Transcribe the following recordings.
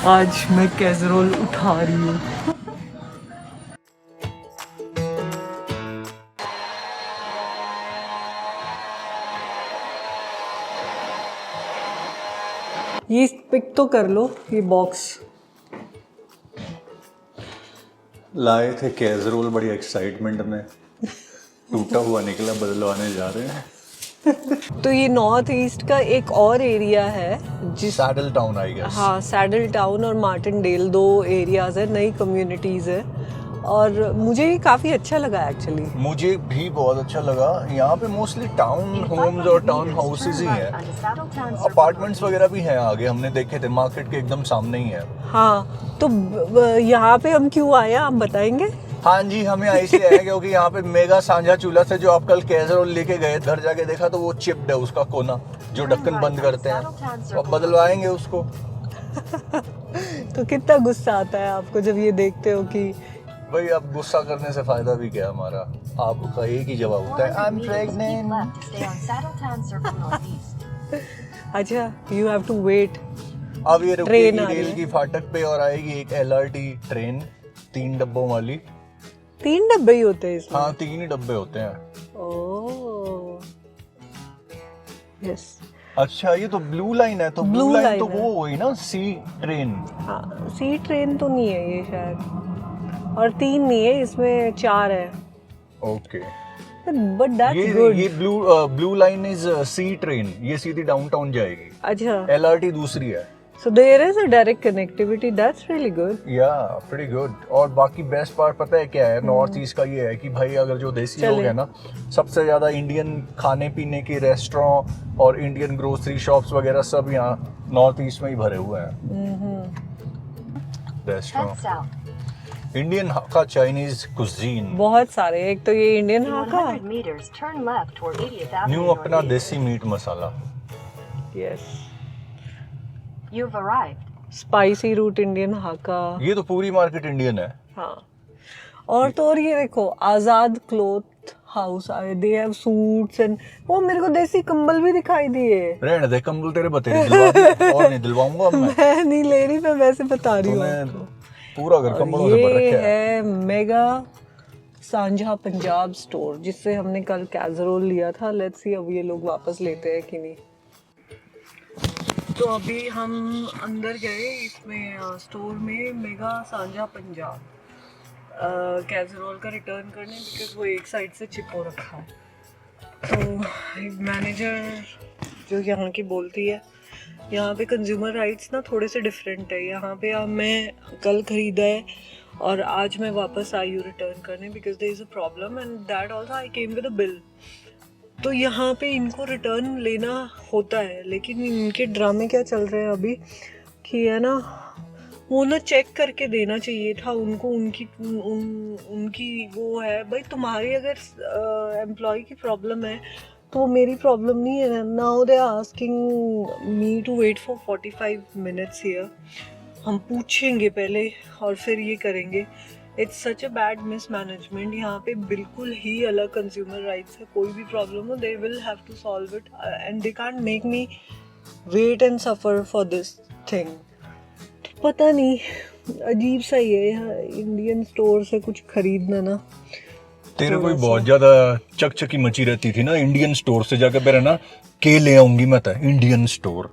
आज मैं कैसरोल उठा रही हूँ। ये पिक तो कर लो, ये बॉक्स लाए थे कैसरोल बड़ी एक्साइटमेंट में, टूटा हुआ निकला, बदलवाने जा रहे हैं। तो ये नॉर्थ ईस्ट का एक और एरिया है जिस सैडल टाउन आई गेस। हाँ, सैडल टाउन और मार्टिनडेल 2 एरियाज है, नई कम्युनिटीज़ है और मुझे ये काफ़ी अच्छा लगा एक्चुअली। मुझे भी बहुत अच्छा लगा। यहाँ पे मोस्टली टाउन होम्स और टाउन हाउसेज ही हैं, अपार्टमेंट्स वगैरह भी हैं आगे, हमने देखे थे, मार्केट के एकदम सामने ही है। हाँ, तो यहाँ पे हम क्यों आए आप बताएंगे? हाँ जी, हमें ऐसे है क्योंकि यहाँ पे मेगा सांझा चूल्हा से जो आप कल कैसरोल लेके गए, घर जाके देखा तो वो चिप्ड है, उसका कोना जो ढक्कन बंद करते हैं, तो अब बदलवाएंगे उसको। तो कितना गुस्सा आता है आपको जब ये देखते हो कि भाई अब गुस्सा करने से फायदा भी क्या हमारा, आपका एक ही जवाब होता है, आई एम प्रेग्नेंट। अच्छा, यू हैव टू वेट। अब ये ट्रेन रुकेगी आ रही रेल है। की फाटक पे और आएगी एक LRT ट्रेन, 3 डब्बों वाली। 3 डब्बे ही होते हैं इसमें? हाँ, 3 ही डब्बे होते हैं। ओह, यस। अच्छा, ये तो ब्लू लाइन है, तो ब्लू Blue लाइन line तो है। वो हुई ना सी ट्रेन। हाँ, सी ट्रेन तो नहीं है ये शायद, और 3 नहीं है इसमें, 4 है। Okay, but that's good. ये blue line is C train, ये सीधी डाउनटाउन जाएगी। अच्छा, LRT दूसरी है। so there is a direct connectivity, that's really good. या प्रीटी गुड। और बाकी बेस्ट पार्ट पता है क्या है नॉर्थ ईस्ट का, ये है कि भाई अगर जो देसी लोग चले। हैं ना, सबसे ज्यादा इंडियन खाने पीने के रेस्टोरेंट और इंडियन ग्रोसरी शॉप्स वगैरह सब यहाँ नॉर्थ ईस्ट में ही भरे हुए हैं। रेस्टोरेंट इंडियन हाका, चाइनीज कुजीन, बहुत सारे, एक तो ये इंडियन हाका, न्यू अपना देसी meat masala. Yes, You've arrived. Spicy route Indian Hakka. ये तो पूरी मार्केट इंडियन है। हाँ, और तो और ये देखो, आजाद क्लॉथ हाउस आए, दे हैव सूट्स एंड वो मेरे को देसी कंबल भी दिखाई दिए। रहने दे, कंबल तेरे बतेरे दिलवा दिए, और नहीं दिलवाऊंगा अब मैं। मैं नहीं ले रही, मैं वैसे बता रही तूने हूँ। पूरा घर कंबलों से भर ये रखा है। है मेगा सांझा पंजाब स्टोर, जिससे हमने कल कैसरोल लिया था। लेट्स सी अब ये लोग वापस लेते हैं कि नहीं। तो अभी हम अंदर गए इसमें स्टोर में, मेगा सांझा पंजाब कैसरोल का रिटर्न करने, बिकॉज वो एक साइड से चिप हो रखा है। तो मैनेजर जो यहाँ की बोलती है, यहाँ पे कंज्यूमर राइट्स ना थोड़े से डिफरेंट है। यहाँ पे अब मैं कल ख़रीदा है और आज मैं वापस आई हूँ रिटर्न करने, because there is a problem and that also I came with a bill. तो यहाँ पे इनको रिटर्न लेना होता है, लेकिन इनके ड्रामे क्या चल रहे हैं अभी कि है ना, वो ना चेक करके देना चाहिए था उनको, उनकी वो है भाई, तुम्हारी अगर एम्प्लॉय की प्रॉब्लम है तो वो मेरी प्रॉब्लम नहीं है। Now they are asking me to wait for 45 minutes here. हम पूछेंगे पहले और फिर ये करेंगे। It's such a bad mismanagement. यहाँ पे बिल्कुल ही अलग कंज्यूमर राइट्स है। कोई भी प्रॉब्लम हो, they will have to solve it and they can't make me wait and suffer for this thing. पता नहीं, अजीब सा ही है यहाँ इंडियन स्टोर से कुछ खरीदना ना। तेरे कोई बहुत ज्यादा चकचकी मची रहती थी ना इंडियन स्टोर से जाकर, मेरा ना के ले आऊंगी मैं तो इंडियन स्टोर।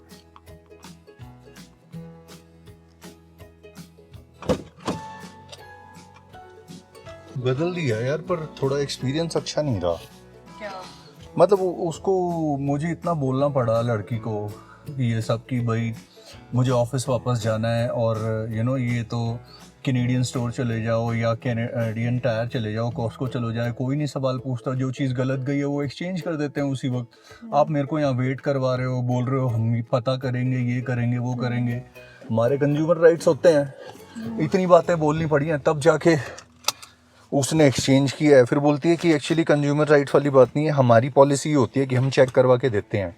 बदल दिया यार, पर थोड़ा एक्सपीरियंस अच्छा नहीं रहा। क्या मतलब उसको मुझे इतना बोलना पड़ा लड़की को ये सब कि भाई मुझे ऑफिस वापस जाना है, और ये तो कैनेडियन स्टोर चले जाओ या कैनेडियन टायर चले जाओ, कॉस्को चलो जाए, कोई नहीं सवाल पूछता। जो चीज़ गलत गई है वो एक्सचेंज कर देते हैं उसी वक्त। आप मेरे को यहाँ वेट करवा रहे हो, बोल रहे हो हम पता करेंगे, ये करेंगे, वो करेंगे। हमारे कंज्यूमर राइट्स होते हैं। इतनी बातें बोलनी पड़ी हैं तब जाके उसने एक्सचेंज किया है। फिर बोलती है कि एक्चुअली कंज्यूमर राइट्स वाली बात नहीं है, हमारी पॉलिसी होती है कि हम चेक करवा के देते हैं।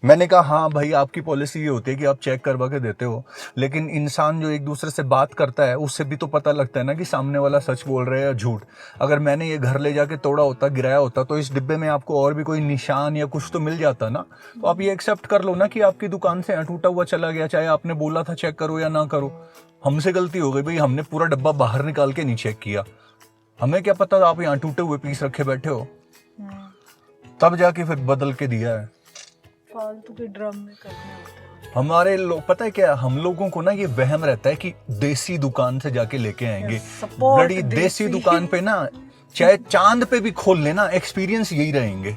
मैंने कहा हाँ भाई, आपकी पॉलिसी ये होती है कि आप चेक करवा के देते हो, लेकिन इंसान जो एक दूसरे से बात करता है उससे भी तो पता लगता है ना कि सामने वाला सच बोल रहा है या झूठ। अगर मैंने ये घर ले जाके तोड़ा होता, गिराया होता, तो इस डिब्बे में आपको और भी कोई निशान या कुछ तो मिल जाता ना। तो आप ये एक्सेप्ट कर लो ना कि आपकी दुकान से टूटा हुआ चला गया, चाहे आपने बोला था चेक करो या ना करो। हमसे गलती हो गई भाई, हमने पूरा डब्बा बाहर निकाल के नहीं चेक किया। हमें क्या पता आप यहाँ टूटे हुए पीस रखे बैठे हो, तब जाके फिर बदल के दिया है। फालतू के ड्रम में करने होते हैं। हमारे लोग, पता है क्या, हम लोगों को ना ये वहम रहता है कि देसी दुकान से जाके लेके आएंगे। support बड़ी देसी देसी। दुकान पे ना, चाहे चांद पे भी खोल लेना, एक्सपीरियंस यही रहेंगे।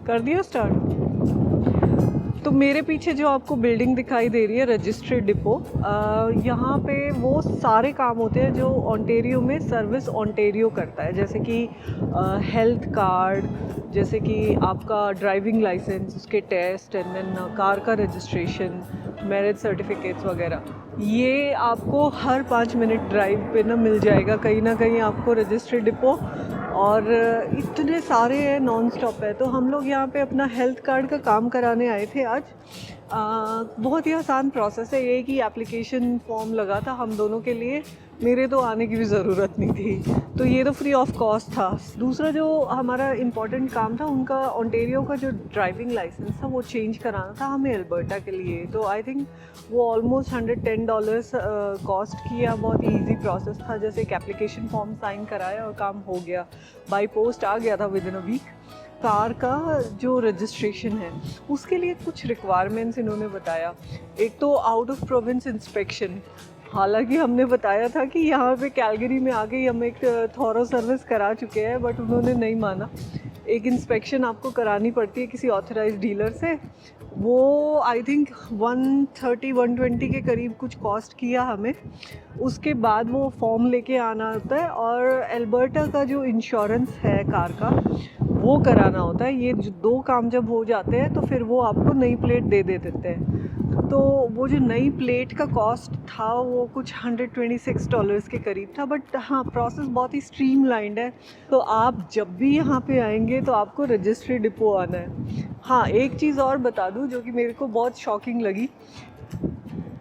कर दिया स्टार्ट। तो मेरे पीछे जो आपको बिल्डिंग दिखाई दे रही है रजिस्ट्री डिपो, यहाँ पे वो सारे काम होते हैं जो ओंटारियो में सर्विस ओंटारियो करता है, जैसे कि हेल्थ कार्ड, जैसे कि आपका ड्राइविंग लाइसेंस, उसके टेस्ट, एंड देन कार का रजिस्ट्रेशन, मैरिज सर्टिफिकेट्स वगैरह। ये आपको हर 5 मिनट ड्राइव पे ना मिल जाएगा कहीं ना कहीं आपको रजिस्ट्री डिपो, और इतने सारे हैं, नॉन स्टॉप है। तो हम लोग यहाँ पे अपना हेल्थ कार्ड का काम कराने आए थे आज। बहुत ही आसान प्रोसेस है, ये कि एप्लीकेशन फॉर्म लगा था हम दोनों के लिए, मेरे तो आने की भी ज़रूरत नहीं थी, तो ये तो फ्री ऑफ कॉस्ट था। दूसरा जो हमारा इम्पॉर्टेंट काम था, उनका ओंटारियो का जो ड्राइविंग लाइसेंस था वो चेंज कराना था हमें अल्बर्टा के लिए। तो आई थिंक वो ऑलमोस्ट $110 कॉस्ट किया। बहुत ईजी प्रोसेस था, जैसे एक एप्लीकेशन फॉर्म साइन कराया और काम हो गया, बाई पोस्ट आ गया था within a week. Car का जो रजिस्ट्रेशन है उसके लिए कुछ रिक्वायरमेंट्स इन्होंने बताया। एक तो आउट ऑफ प्रोविंस इंस्पेक्शन, हालांकि हमने बताया था कि यहाँ पे कैलगरी में आके हम एक थॉरो सर्विस करा चुके हैं, बट उन्होंने नहीं माना। एक इंस्पेक्शन आपको करानी पड़ती है किसी ऑथराइज्ड डीलर से, वो आई थिंक 130-120 के करीब कुछ कॉस्ट किया हमें। उसके बाद वो फॉर्म लेके आना होता है, और अल्बर्टा का जो इंश्योरेंस है कार का वो कराना होता है। ये जो 2 काम जब हो जाते हैं तो फिर वो आपको नई प्लेट दे देते हैं। तो वो जो नई प्लेट का कॉस्ट था वो कुछ $126 के करीब था, बट हाँ प्रोसेस बहुत ही स्ट्रीमलाइंड है। तो आप जब भी यहाँ पे आएंगे तो आपको रजिस्ट्री डिपो आना है। हाँ, एक चीज़ और बता दूँ जो कि मेरे को बहुत शॉकिंग लगी,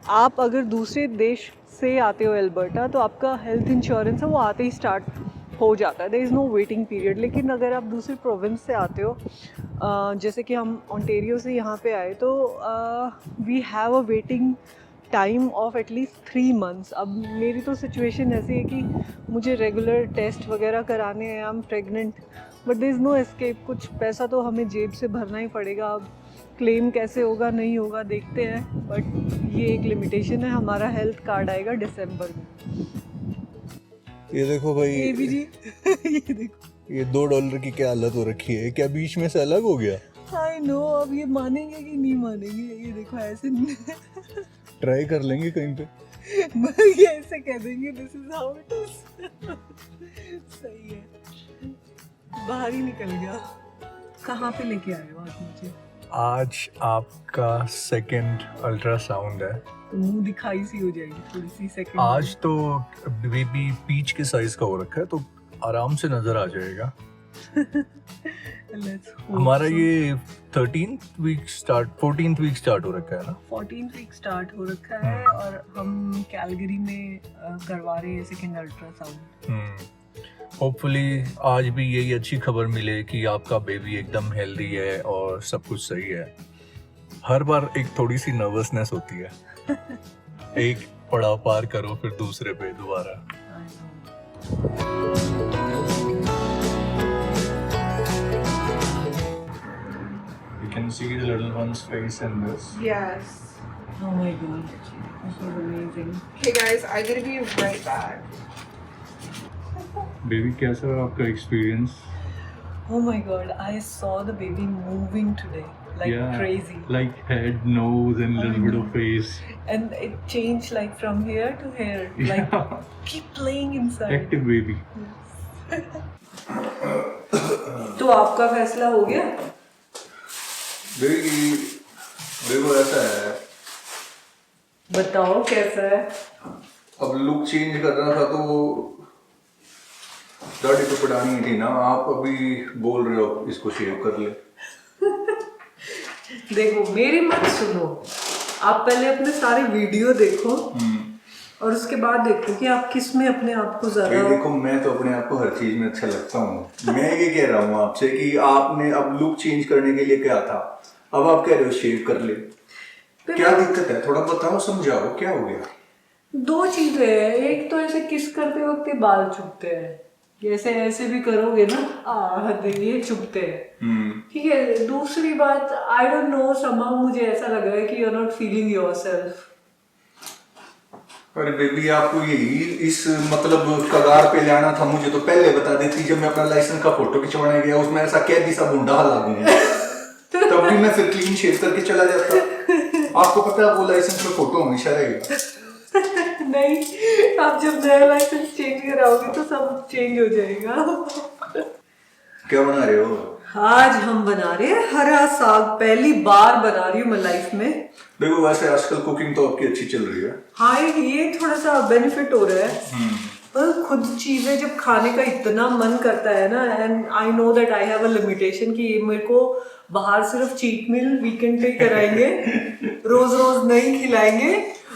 आप अगर दूसरे देश से आते हो अल्बर्टा तो आपका हेल्थ इंश्योरेंस है वो आते ही स्टार्ट हो जाता है, there is no waiting period. लेकिन अगर आप दूसरे प्रोविंस से आते हो, जैसे कि हम ओंटारियो से यहाँ पे आए, तो we have a waiting time of at least 3 months। अब मेरी तो सिचुएशन ऐसी है कि मुझे रेगुलर टेस्ट वगैरह कराने हैं, I am pregnant, but there is no escape, कुछ पैसा तो हमें जेब से भरना ही पड़ेगा। अब क्लेम कैसे होगा नहीं होगा देखते हैं, बट ये एक लिमिटेशन है। हमारा हेल्थ कार्ड आएगा दिसंबर में। ये देखो भाई, ये भी जी ये देखो, ये $2 की क्या हालत हो रखी है, क्या बीच में से अलग हो गया? आई नो, अब ये मानेंगे कि नहीं मानेंगे। ये देखो ऐसे ट्राई कर लेंगे कहीं पे। ये ऐसे कह देंगे this is how it is. सही है, बाहर ही निकल गया। कहाँ पे लेके आए हो आज मुझे? आज आपका 2nd अल्ट्रासाउंड है। तो मुंह दिखाई सी हो जाएगी थोड़ी सी सेकंड। आज तो बेबी पीच के साइज का हो रखा है, तो आराम से नजर आ जाएगा। हमारा ये 14th वीक स्टार्ट हो रखा है ना। 14th वीक स्टार्ट हो रखा है, और हम कैलगरी में करवा रहे हैं 2nd अल्ट्रासाउंड। होपफुली आज भी यही अच्छी खबर मिले कि आपका बेबी एकदम हेल्दी है और सब कुछ सही है। हर बार एक थोड़ी सी नर्वसनेस होती है। एक पड़ाव पार करो फिर दूसरे पे दोबारा। You can see the little one's face in this. Yes. Oh my god, this was amazing. Okay, guys, I'm gonna be right back. Baby कैसा रहा आपका experience? Oh my god, I saw the baby moving today like crazy. Like head, nose and little bit of face. And it changed like from here to here. Like keep playing inside. Active baby. तो आपका फैसला हो गया? देखो ऐसा है, बताओ कैसा है? अब लुक चेंज करना था तो दाढ़ी तो बढ़ानी थी ना, आप अभी बोल रहे हो इसको शेव कर ले। देखो मेरी मत सुनो, आप पहले अपने सारे वीडियो देखो और उसके बाद देखो कि आप किस में अपने आप को भाई ज्यादा। देखो, मैं तो अपने आप को हर चीज में अच्छा लगता हूँ। मैं ये कह रहा हूँ आपसे कि आपने अब लुक चेंज करने के लिए क्या था, अब आप कह रहे हो शेव कर ले। क्या दिक्कत है, थोड़ा बताओ, समझाओ, क्या हो गया? दो चीजें हैं, एक तो ऐसे किस करते वक्त ये बाल चुभते हैं, जैसे ऐसे भी करोगे ना ये चुभते हैं, ठीक है। दूसरी बात, आई डोंट नो, समहाउ मुझे ऐसा लग रहा है कि you are not feeling yourself. अरे बेबी, आपको यही इस मतलब कगार पे लाना था, मुझे तो पहले बता देती। जब मैं अपना लाइसेंस का फोटो खिंचवाने गया, उसमें ऐसा कैदी सा गुंडा लागू तब भी मैं फिर क्लीन शेव करके चला जाता। आपको पता है वो लाइसेंस का फोटो हमेशा रहेगा। नहीं, आप जब नया लाइसेंस चेंज कराओगे तो सब चेंज हो जाएगा। क्या बना रहे हो? आज हम बना रहे हैं हरा साग, पहली बार बना रही हूँ मैं लाइफ में। देखो वैसे आजकल कुकिंग तो आपकी अच्छी चल रही है। हाँ, ये थोड़ा सा बेनिफिट हो रहा है। पर खुद चीजें जब खाने का इतना मन करता है ना, and I know that I have a limitation कि मेरे को बाहर सिर्फ चीट मील वीकेंड पे कराएंगे, रोज रोज नहीं खिलाएंगे।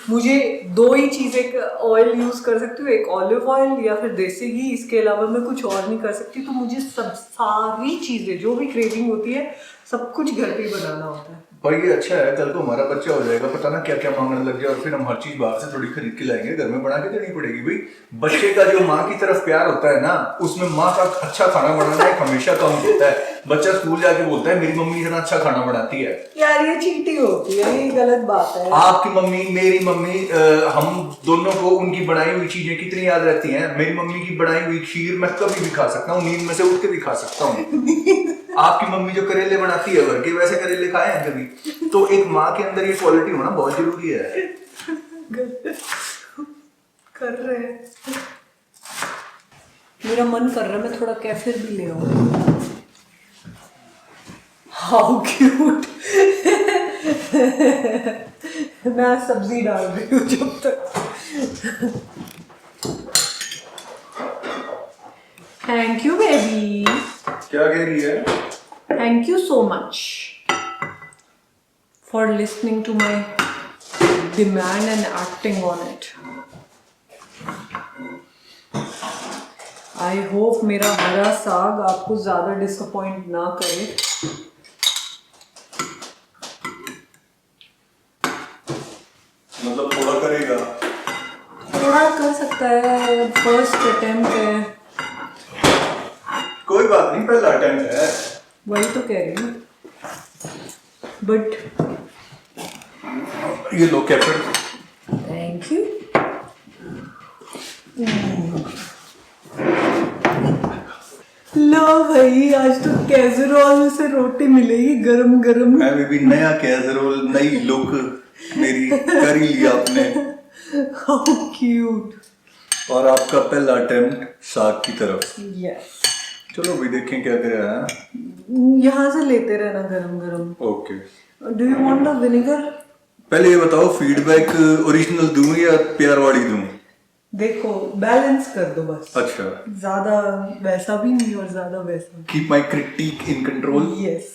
मुझे दो ही चीजें ऑयल यूज कर सकती हूँ, एक ऑलिव ऑयल या फिर देसी घी, इसके अलावा मैं कुछ और नहीं कर सकती। तो मुझे सब सारी चीजें जो भी क्रेविंग होती है सब कुछ घर पे ही बनाना होता है। भाई ये अच्छा है, कल को हमारा बच्चा हो जाएगा, पता ना क्या क्या मांगने लग जाए, और फिर हम हर चीज बाहर से थोड़ी खरीद के लाएंगे, घर में बना के देनी पड़ेगी। भाई बच्चे का जो माँ की तरफ प्यार होता है ना, उसमें माँ का अच्छा खाना बनाना एक हमेशा कम होता है। बच्चा स्कूल जाके बोलता है मेरी मम्मी इतना अच्छा खाना बनाती है। यार ये चीटिंग होती है, ये गलत बात है। आपकी मम्मी, मेरी मम्मी, हम दोनों को उनकी बनाई हुई चीजें कितनी याद रहती हैं। मेरी मम्मी की बनाई हुई खीर मैं कभी भी खा सकता हूँ, नींद में से उठ के भी खा सकता हूँ। आपकी मम्मी जो करेले बनाती है भर के, वैसे करेले खाए हैं कभी? तो एक माँ के अंदर ये क्वालिटी होना बहुत जरूरी है। कर रहे हैं, मेरा मन कर रहा है मैं थोड़ा कैफिर भी ले आऊं। How cute. मैं सब्जी डाल रही हूँ जब तक। Thank you baby. क्या कह रही है? Thank you so much for listening to my demand and acting on it. I hope मेरा हरा साग आपको ज़्यादा डिसअपॉइंट ना करे। मतलब थोड़ा करेगा? थोड़ा कर सकता है, फर्स्ट अटेम्प्ट है। कोई बात नहीं, पहला अटेम्प्ट है। वही तो कह रही हूँ। बट ये लो कैफिर। Thank you. लो भाई, आज तो कैसरोल से रोटी मिलेगी गरम गरम। मैं भी नया कैसरोल, नई लुक मेरी कर ही लिया आपने। How cute. और आपका पहला अटेम्प्ट साग की तरफ। Yes. चलो भी देखें क्या क्या है। यहाँ से लेते रहना गरम गरम। Okay. Do you want the vinegar? पहले ये बताओ, फीडबैक ओरिजिनल दूं या प्यार वाली दूं? देखो बैलेंस कर दो बस। अच्छा। ज्यादा वैसा भी नहीं और ज्यादा वैसा। Keep my critic in control. Yes.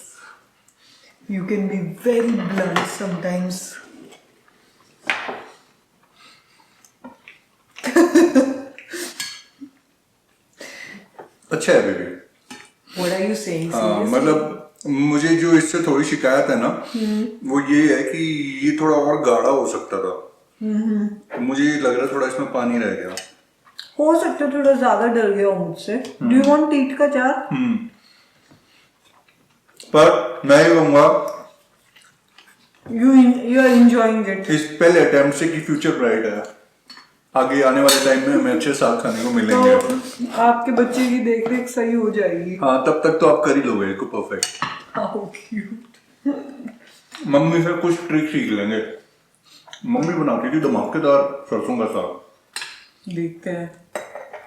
You can be very blunt sometimes. अच्छा है baby. What are you saying? हाँ, Seriously? मतलब मुझे जो इससे थोड़ी शिकायत है ना, वो ये है कि ये थोड़ा और गाढ़ा हो सकता था। मुझे लग रहा है थोड़ा इसमें पानी रह गया। हो सकता है थोड़ा ज्यादा डर गया हो मुझसे। डू यू वांट टीट का चार? पर मैं ये कहूँगा You are enjoying it. इस पहले अटेम्प्ट से कि फ्यूचर ब्राइट है, आगे आने वाले टाइम में हमें अच्छे साग खाने को मिलेंगे। तो आपके बच्चे की देख रेख सही हो जाएगी। हाँ, तब तक तो आप कर ही लोगे इसको परफेक्ट। How cute. मम्मी से कुछ ट्रिक सीख लेंगे। मम्मी बनाती थी धमाकेदार सरसों का साग। देखते हैं।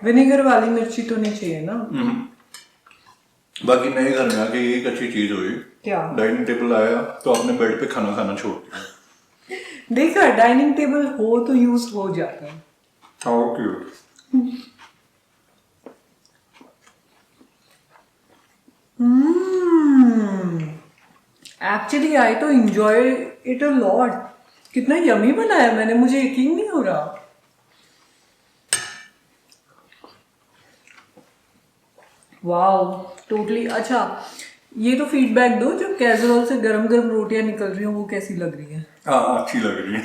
विनेगर वाली मिर्ची तो नहीं चाहिए ना? बाकी नए घर में आके ये एक अच्छी चीज हुई, क्या? डाइनिंग टेबल आया तो आपने बेड पे खाना खाना छोड़ दिया। देखा, डाइनिंग टेबल हो तो यूज हो जाता है। How cute. एक्चुअली आई तो एंजॉय इट अ लॉट. कितना यमी बनाया मैंने, मुझे यकीन नहीं हो रहा. Wow totally. अच्छा ये तो फीडबैक दो, जो कैसरोल से गरम गरम रोटियां निकल रही हो वो कैसी लग रही है? हाँ अच्छी लग रही है.